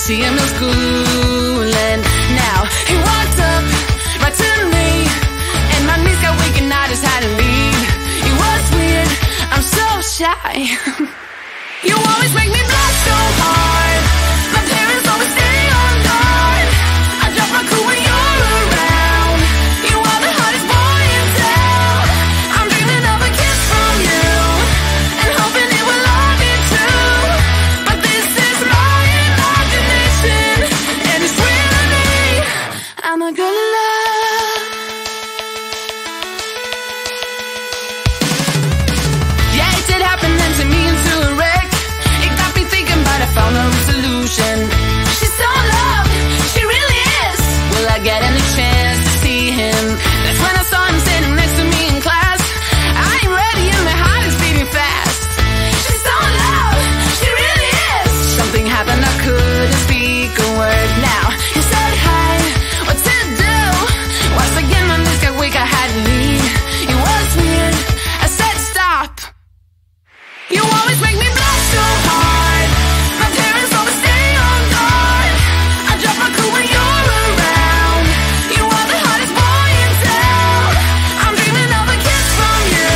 see him in school, and now he walked up right to me, and my knees got weak and I just had to leave. It was weird, I'm so shy. You always make me blush so hard. My parents always stay on guard. I drop my cool when you're around. You are the hottest boy in town. I'm dreaming of a kiss from you, and hoping it will love you too. But this is my imagination, and it's real to me. I'm a girl in love. Yeah, it did happen then to me and to a wreck. It got me thinking, but I found a solution. She's so in love, she really is. Will I get any chance to see him? That's when I saw him standing next to me in class. I ain't ready and my heart is beating fast. She's so in love, she really is. Something happened, I couldn't speak a word. Now he said hi, what to do? Once again my knees got weak, I had to leave. It was weird, I said stop. You always make me blush so hard. My parents always stay on guard. I drop my cool when you're around. You are the hottest boy in town. I'm dreaming of a kiss from you,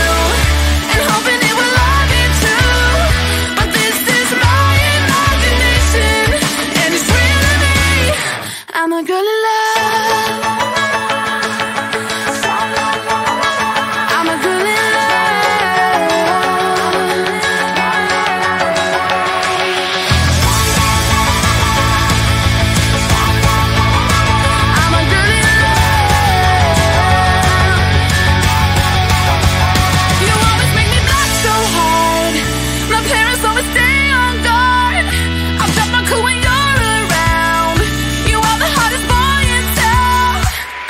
and hoping it will love you too. But this is my imagination, and it's real to me. I'm a girl in love. I'm a girl in love. I'm a girl in love. You always make me blush so hard. My parents always stay on guard. I drop my cool when you're around. You are the hottest boy in town.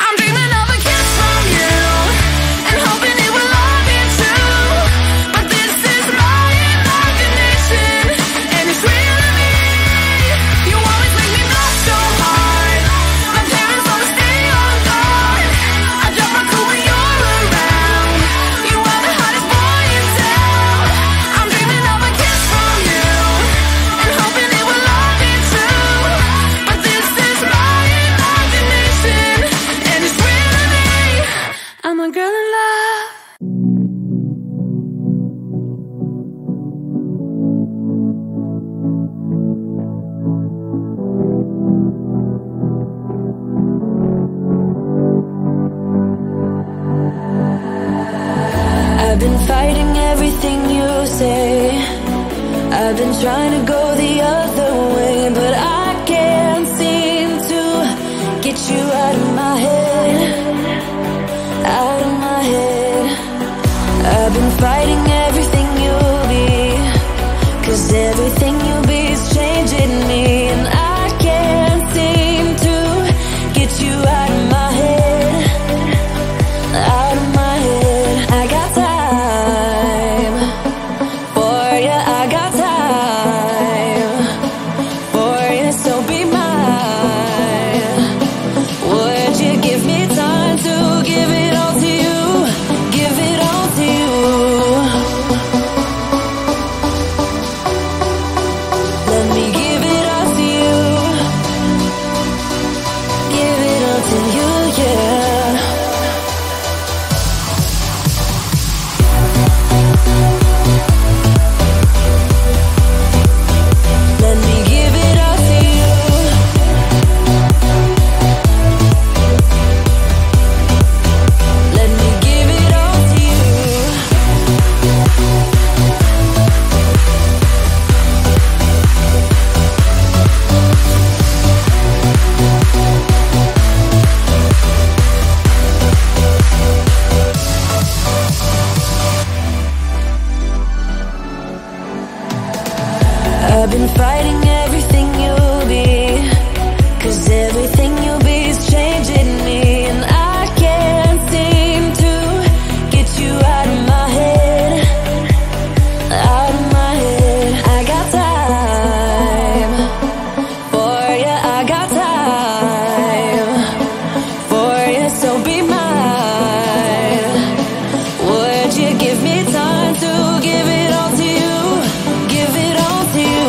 I'm dreaming of a kiss from you, and hoping it will love you too. But this is my imagination, and it's real to me. You always make me blush so hard. My parents always stay on guard. I drop my cool when you're around. You are the hottest boy in town. I'm dreaming of a kiss from you, and hoping it will love you too. But this is my imagination, and it's real to me. I'm a girl in love. I've been fighting everything you say. I've been trying to go the other way, but I can't seem to get you out of my head. Out of my head. I've been fighting everything you be, 'cause everything you be is changing me, and I can't seem to get you out of my head. Out of my head. I got time for you, I got time for you, so be mine. Would you give me time to give it all to you? Give it all to you. Let me give it all to you. Give it all to you, yeah. Let me give it all to you. Let me give it all to you. I've been fighting everything you be, 'cause everything you be is changing me, and I can't seem to get you out of my head. Out of my head. I got time for you, I got time for you, so be mine. Would you give me time to give it all to you? Give it all to you.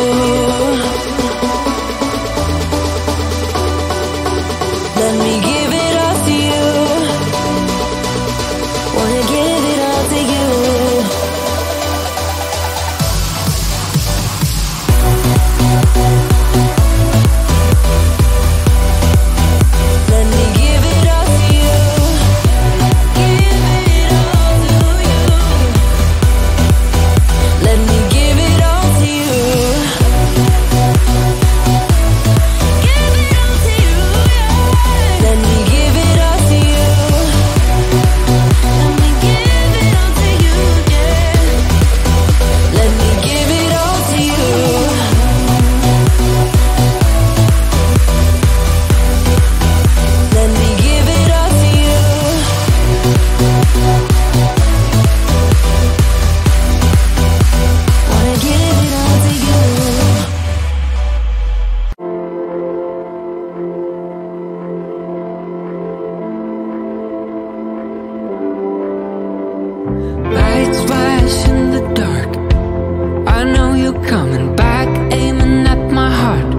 coming back, aiming at my heart.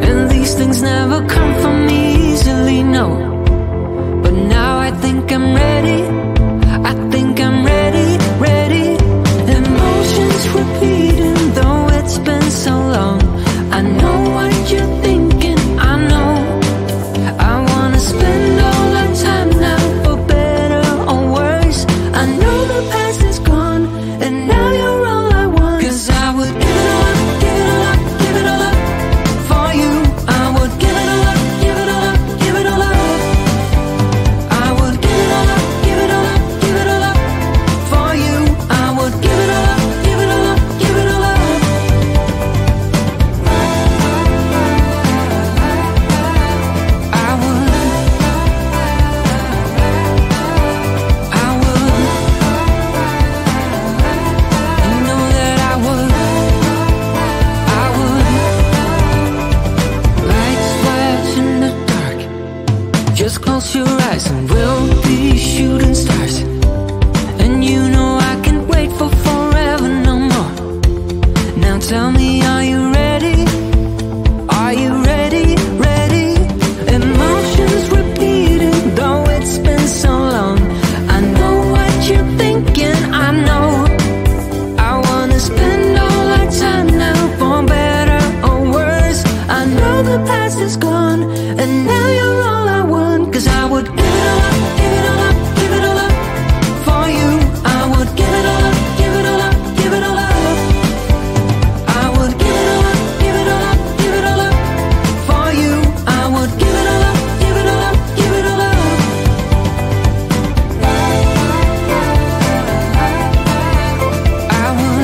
And these things never come from me easily, no. But now I think I'm ready. I think I'm ready, ready. Emotions repeating, though it's been so long. I know what you're thinking, I know. I wanna spend all our time now, for better or worse. I know the past is gone, and now you're all I want. 'Cause I would give it all up, give it all up, give it all up for you. I would give it all up, give it all up, give it all up. I would give it all up, give it all up, give it all up for you. I would give it all up, give it all up, give it all up. I would. You know that I would. Lights flash in the dark. Just close your eyes and we'll be shooting stars. And you know I can't wait for forever no more. Now tell me, are you ready? Are you ready? Ready? Emotions repeating, though it's been so long. I know what you're thinking, I know. I wanna spend all our time now, for better or worse. I know the past is gone, and now you're all I want. 'Cause I would give it all up, give it all up, give it all up for you. I would give it all up, give it all up, give it all up. I would give it all up, give it all up, give it all up for you. I would give it all up, give it all up, give it all up. I would.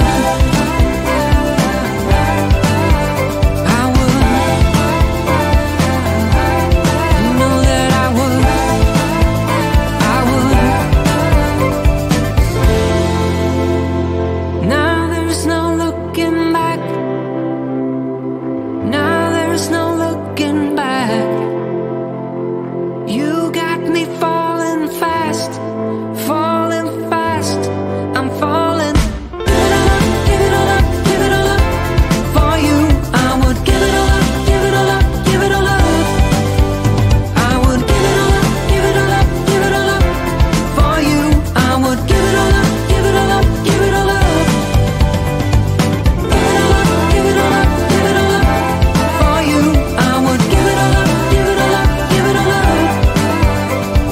You know that I would. I would. Now there's no looking back. Now there's no looking back. You got me falling fast, falling fast. I'm falling. Give it all up, give it all up, give it all up for you. I would give it all up, give it all up, give it all up. I would give it all up, give it all up, give it all up for you. I would give it all up, give it all up, give it all up. Give it all up, give it all up, give it all up for you. I would give it all up, give it all up, give it all up.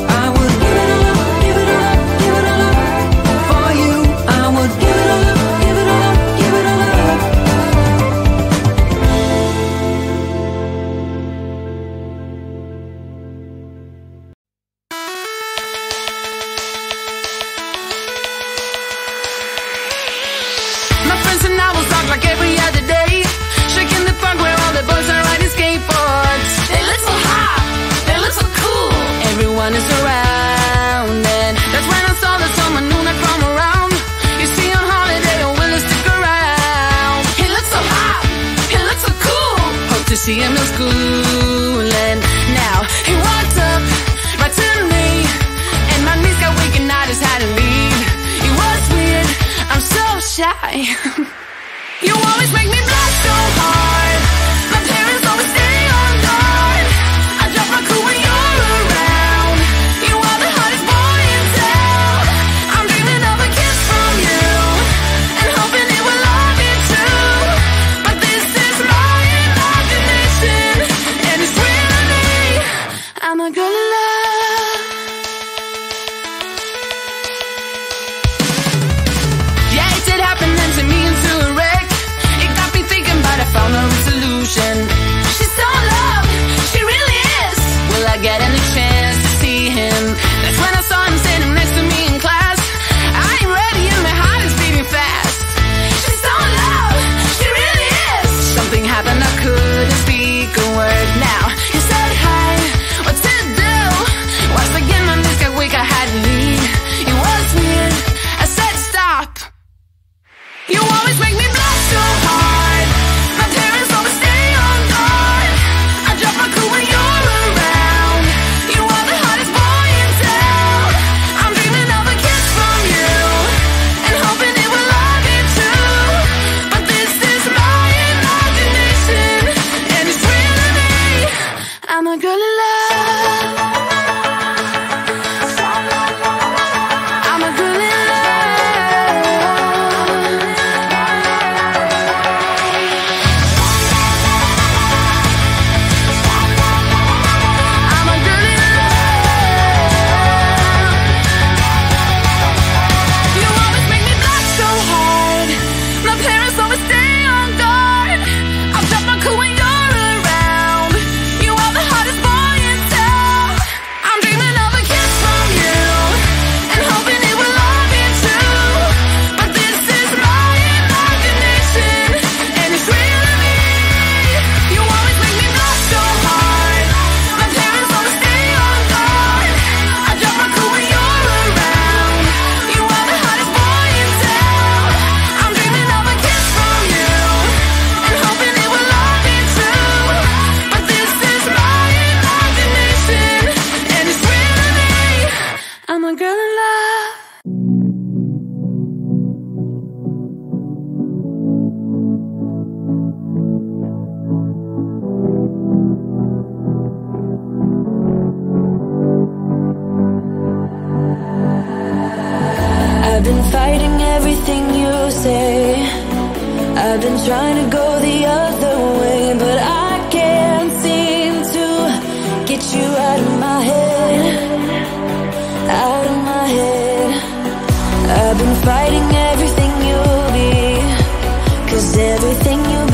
I would give it all up, give it all up, give it all up for you. I would give it all up, give it all up, give it all up. My friends and I will talk like every other day, shaking the park where all the boys are riding skateboards. They look so hot, they look so cool. Everyone is around, and that's when I saw that someone new not from around. Is he on holiday or will he stick around? He looks so hot, he looks so cool. Hope to see him in school. And now he walked up right to me, and my knees got weak and I just had to leave. It was weird, I'm so shy. You always make me blush so hard. My parents always stay on guard. I drop my cool when you're around. You are the hottest boy in town. I'm dreaming of a kiss from you, and hoping it will all be true. But this is my imagination, and it's real to me. I'm a girl of love. Yeah, it did happen then to me into a wreck. It got me thinking, but I found a solution. She's so in love, she really is. Will I get any chance to see him? That's when I saw him sitting next to me in class. I ain't ready and my heart is beating fast. She's so in love, she really is. Something happened, I couldn't speak a word. Now he said hi, what to do? Once again my knees got weak, I had to leave. It was weird, I said stop. You always make me blush so hard. My parents always stay on guard. I drop my cool when you're around. You are the hottest boy in town. I'm dreaming of a kiss from you, and hoping it will all be true. But this is I've been trying to go the other way, but I can't seem to get you out of my head, out of my head. I've been fighting everything you'll be, 'cause everything you'll